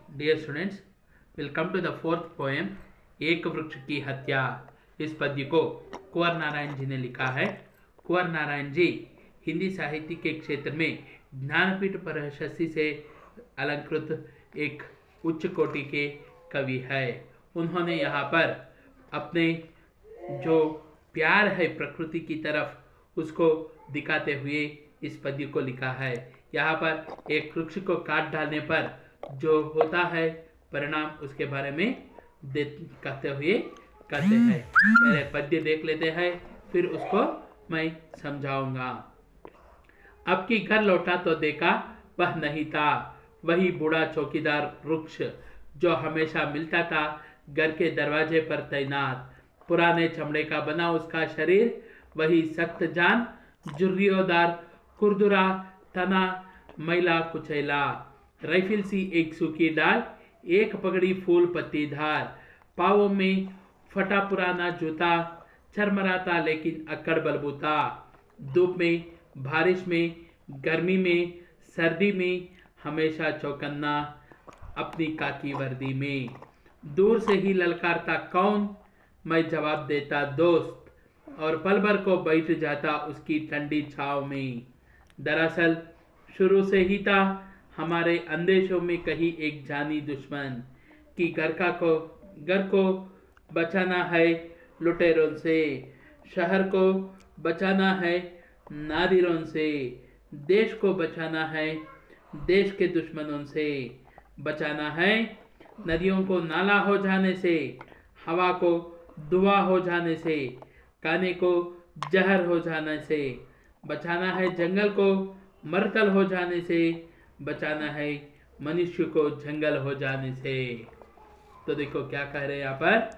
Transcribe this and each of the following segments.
Dear students, we'll come to the fourth poem, एक वृक्ष की हत्या। इस पद्य को कुंवर नारायण जी ने लिखा है। कुंवर नारायण जी हिंदी साहित्य के क्षेत्र में ज्ञानपीठ प्रशस्ति से अलंकृत एक उच्च कोटि के कवि है। उन्होंने यहाँ पर अपने जो प्यार है प्रकृति की तरफ उसको दिखाते हुए इस पद्य को लिखा है। यहाँ पर एक वृक्ष को काट डालने पर जो होता है परिणाम उसके बारे में कहते हैं। पहले पद्य देख लेते हैं, फिर उसको मैं समझाऊंगा। अब की घर लौटा तो देखा वह नहीं था, वही बूढ़ा चौकीदार वृक्ष जो हमेशा मिलता था घर के दरवाजे पर तैनात। पुराने चमड़े का बना उसका शरीर, वही सख्त जान, जुर्रियोदार खुरदुरा तना मैला कुचैला। राइफिल सी एक सूखी डाल, एक पगड़ी फूल पत्तीधार। पाँवों में फटा पुराना जूता, चरमराता लेकिन अक्कड़ बलबूता। धूप में, बारिश में, गर्मी में, सर्दी में हमेशा चौकन्ना अपनी काकी वर्दी में। दूर से ही ललकारता कौन, मैं जवाब देता दोस्त, और पल भर को बैठ जाता उसकी ठंडी छाव में। दरअसल शुरू से ही था हमारे अंदेशों में कहीं एक जानी दुश्मन कि घर को बचाना है लुटेरों से, शहर को बचाना है नादिरों से, देश को बचाना है देश के दुश्मनों से, बचाना है नदियों को नाला हो जाने से, हवा को धुआं हो जाने से, खाने को जहर हो जाने से, बचाना है जंगल को मरकल हो जाने से, बचाना है मनुष्य को जंगल हो जाने से। तो देखो क्या कह रहे हैं यहाँ पर।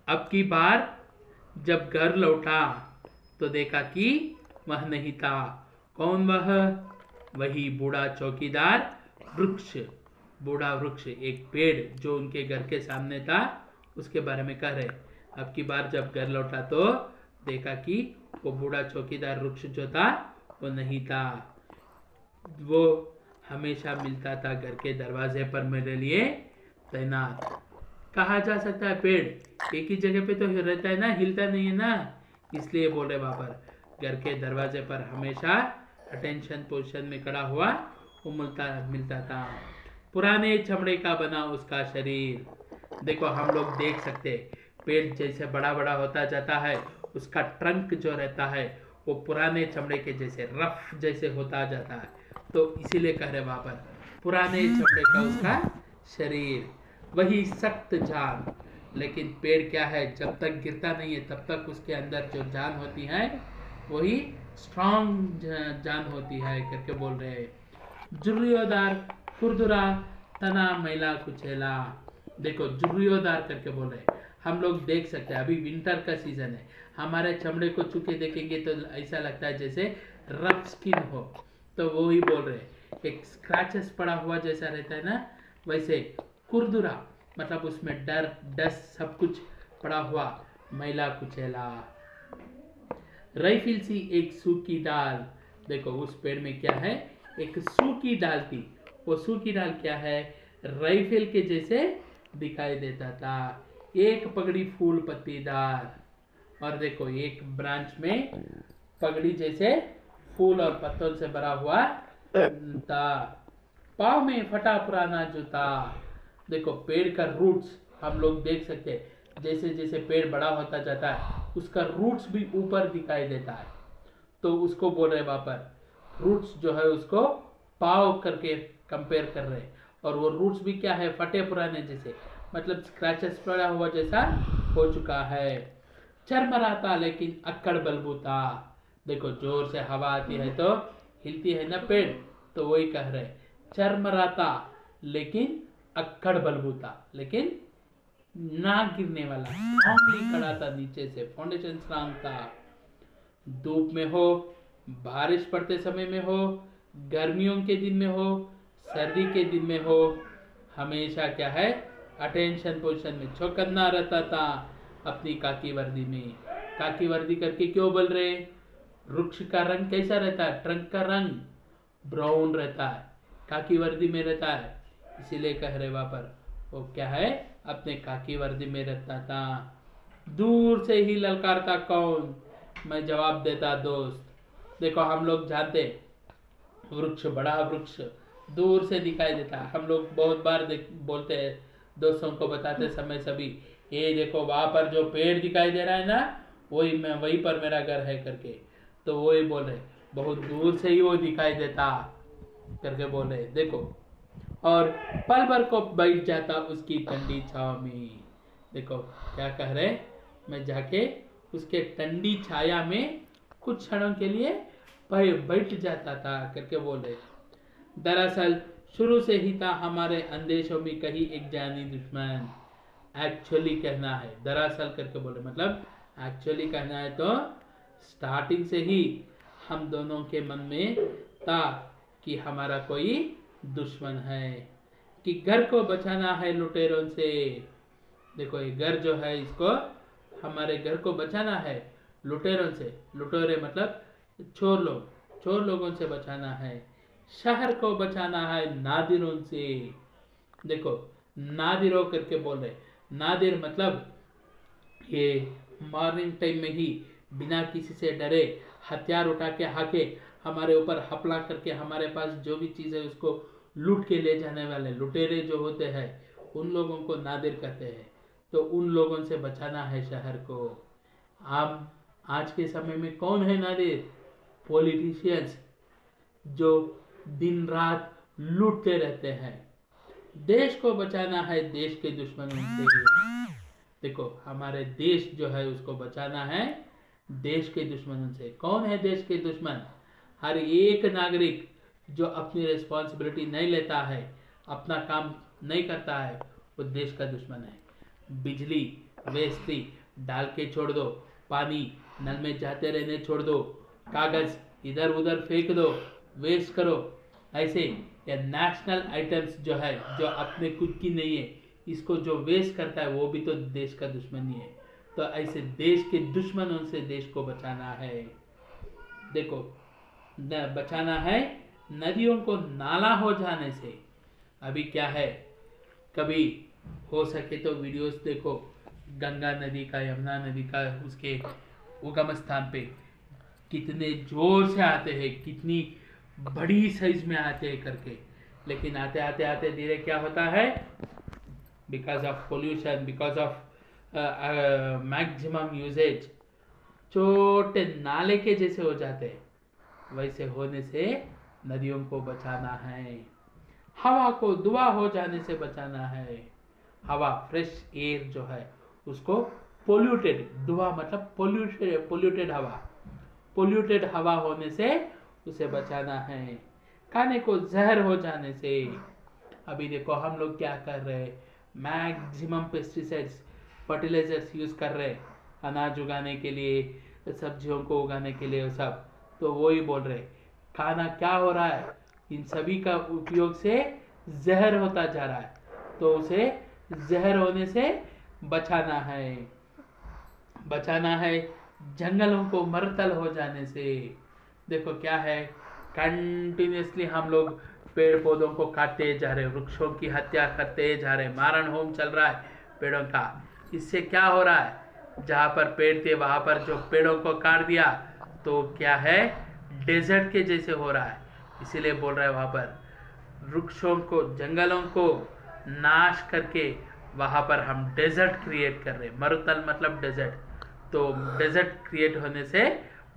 अब की बार जब घर लौटा तो देखा कि वह नहीं था। कौन वह? वही बूढ़ा चौकीदार वृक्ष। बूढ़ा वृक्ष एक पेड़ जो उनके घर के सामने था उसके बारे में कह रहे। अब की बार जब घर लौटा तो देखा कि वो बूढ़ा चौकीदार वृक्ष जो था वो नहीं था। वो हमेशा मिलता था घर के दरवाजे पर मेरे लिए तैनात। कहा जा सकता है पेड़ एक ही जगह पे तो रहता है ना, हिलता नहीं है ना, इसलिए बोले वहां पर घर के दरवाजे पर हमेशा अटेंशन पोजीशन में खड़ा हुआ वो मिलता था। पुराने चमड़े का बना उसका शरीर। देखो हम लोग देख सकते पेड़ जैसे बड़ा बड़ा होता जाता है उसका ट्रंक जो रहता है वो पुराने चमड़े के जैसे रफ जैसे होता जाता है। तो इसीलिए कह रहे वहां पर पुराने चमड़े का उसका शरीर, वही सख्त जान। लेकिन पेड़ क्या है, जब तक गिरता नहीं है तब तक उसके अंदर जो जान होती है वही स्ट्रॉन्ग जान होती है करके बोल रहे हैं। जुर्रियोदार खुरदुरा तना मैला कुचैला। देखो जुर्रियोदार करके बोल रहे हैं। हम लोग देख सकते हैं अभी विंटर का सीजन है, हमारे चमड़े को छू के देखेंगे तो ऐसा लगता है जैसे रफ स्किन हो। तो वो ही बोल रहे हैं एक स्क्रैचेस पड़ा हुआ जैसा रहता है ना, वैसे खुरदुरा मतलब उसमें डस्ट सब कुछ पड़ा हुआ, मैला कुचैला। राइफिल सी एक सूखी डाल। देखो उस पेड़ में क्या है, एक सूखी डाल थी। वो सूखी डाल क्या है, राइफिल के जैसे दिखाई देता था। एक पगड़ी फूल पत्तीदार, और देखो एक ब्रांच में पगड़ी जैसे फूल और पत्तों से भरा हुआ था। पाँव में फटा पुराना जूता। देखो पेड़ का रूट्स हम लोग देख सकते हैं, जैसे जैसे पेड़ बड़ा होता जाता है उसका रूट्स भी ऊपर दिखाई देता है। तो उसको बोल रहे वहां पर रूट्स जो है उसको पाव करके कंपेयर कर रहे हैं। और वो रूट्स भी क्या है, फटे पुराने जैसे, मतलब स्क्रैचेस पड़ा हुआ जैसा हो चुका है। चरमराता लेकिन अक्कड़ बलबूता। देखो जोर से हवा आती है तो हिलती है ना पेड़, तो वही कह रहे चरमराता लेकिन अक्कड़ बलबूता, लेकिन ना गिरने वाला, स्ट्रांगली खड़ा था नीचे से, फाउंडेशन स्ट्रांग था। धूप में हो, बारिश पड़ते समय में हो, गर्मियों के दिन में हो, सर्दी के दिन में हो, हमेशा क्या है अटेंशन पोजीशन में चौकन्ना रहता था अपनी काकी वर्दी में। काकी वर्दी करके क्यों बोल रहे, वृक्ष का रंग कैसा रहता है, ट्रंक का रंग ब्राउन रहता है, काकी वर्दी में रहता है इसीलिए कह रहे वहां पर वो क्या है, अपने काकी वर्दी में रहता था। दूर से ही ललकारता कौन, मैं जवाब देता दोस्त। देखो हम लोग जानते वृक्ष, बड़ा वृक्ष दूर से दिखाई देता। हम लोग बहुत बार बोलते हैं दोस्तों को बताते समय सभी, ये देखो वहां पर जो पेड़ दिखाई दे रहा है ना, वही मैं, वहीं पर मेरा घर है करके। तो वही बोल रहे बहुत दूर से ही वो दिखाई देता करके बोल रहे देखो। और पल भर को बैठ जाता उसकी ठंडी छाव में। देखो क्या कह रहे, मैं जाके उसके ठंडी छाया में कुछ क्षणों के लिए बैठ जाता था करके बोल रहे। दरअसल शुरू से ही था हमारे अंदेशों में कहीं एक जानी दुश्मन। एक्चुअली कहना है, दरअसल करके बोले मतलब एक्चुअली कहना है तो स्टार्टिंग से ही हम दोनों के मन में था कि हमारा कोई दुश्मन है, कि घर को बचाना है लुटेरों से। देखो ये घर जो है, इसको हमारे घर को बचाना है लुटेरों से। लुटेरे मतलब चोर लोग, चोर लोगों से बचाना है। शहर को बचाना है नादिरों से। देखो नादिरों करके बोल रहे, नादिर मतलब ये मॉर्निंग टाइम में ही बिना किसी से डरे हथियार उठा के हाके हमारे ऊपर हमला करके हमारे पास जो भी चीज़ है उसको लूट के ले जाने वाले लुटेरे जो होते हैं, उन लोगों को नादिर कहते हैं। तो उन लोगों से बचाना है शहर को। आप आज के समय में कौन है नादिर? पॉलिटिशियंस जो दिन रात लूटते रहते हैं। देश को बचाना है देश के दुश्मनों से। देखो हमारे देश जो है उसको बचाना है देश के दुश्मनों से। कौन है देश के दुश्मन? हर एक नागरिक जो अपनी रिस्पॉन्सिबिलिटी नहीं लेता है, अपना काम नहीं करता है, वो देश का दुश्मन है। बिजली वेस्ट डाल के छोड़ दो, पानी नल में जाते रहने छोड़ दो, कागज इधर उधर फेंक दो, वेस्ट करो, ऐसे या नेशनल आइटम्स जो है जो अपने खुद की नहीं है, इसको जो वेस्ट करता है वो भी तो देश का दुश्मन ही है। तो ऐसे देश के दुश्मनों से देश को बचाना है। देखो बचाना है नदियों को नाला हो जाने से। अभी क्या है, कभी हो सके तो वीडियोस देखो गंगा नदी का, यमुना नदी का, उसके उगम स्थान पे कितने जोर से आते हैं, कितनी बड़ी साइज में आते हैं करके। लेकिन आते आते आते धीरे क्या होता है, because of pollution, because of maximum usages, छोटे नाले के जैसे हो जाते हैं। वैसे होने से नदियों को बचाना है। हवा को धुआं हो जाने से बचाना है। हवा फ्रेश एयर जो है उसको पोल्यूटेड, धुआं मतलब पोल्यूटेड हवा, पोल्यूटेड हवा होने से उसे बचाना है। खाने को जहर हो जाने से। अभी देखो हम लोग क्या कर रहे हैं, मैक्सिमम पेस्टिसाइड्स, फर्टिलाइजर्स यूज कर रहे हैं अनाज उगाने के लिए, सब्जियों को उगाने के लिए सब। तो वो ही बोल रहे खाना क्या हो रहा है, इन सभी का उपयोग से जहर होता जा रहा है। तो उसे जहर होने से बचाना है। बचाना है जंगलों को मरतल हो जाने से। देखो क्या है, कंटिन्यूसली हम लोग पेड़ पौधों को काटते जा रहे, वृक्षों की हत्या करते जा रहे, मारण होम चल रहा है पेड़ों का। इससे क्या हो रहा है, जहाँ पर पेड़ थे वहां पर जो पेड़ों को काट दिया तो क्या है, डेजर्ट के जैसे हो रहा है। इसीलिए बोल रहा है वहां पर वृक्षों को, जंगलों को नाश करके वहां पर हम डेजर्ट क्रिएट कर रहे हैं। मरुतल मतलब डेजर्ट। तो डेजर्ट क्रिएट होने से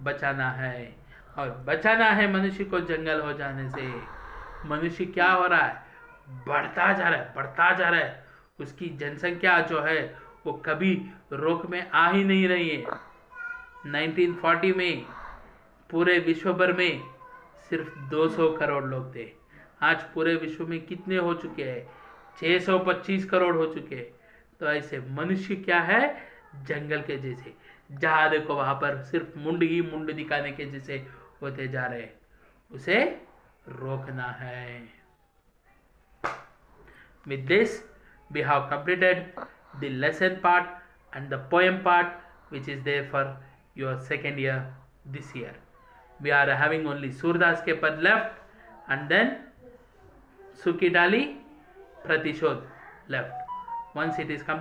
बचाना है। और बचाना है मनुष्य को जंगल हो जाने से। मनुष्य क्या हो रहा है, बढ़ता जा रहा है, बढ़ता जा रहा है। उसकी जनसंख्या जो है वो कभी रोक में आ ही नहीं रही है। 1940 में पूरे विश्व भर में सिर्फ 200 करोड़ लोग थे। आज पूरे विश्व में कितने हो चुके हैं, 625 करोड़ हो चुके हैं। तो ऐसे मनुष्य क्या है, जंगल के जैसे, जहाँ देखो वहां पर सिर्फ मुंड ही मुंड दिखाने के जैसे होते जा रहे हैं। उसे रोकना है। With this, we have completed the lesson part and the poem part, which is there for your second year this year. We are having only Surdas ke pad left, and then Suki Dali प्रतिशोध left. Once it is complete.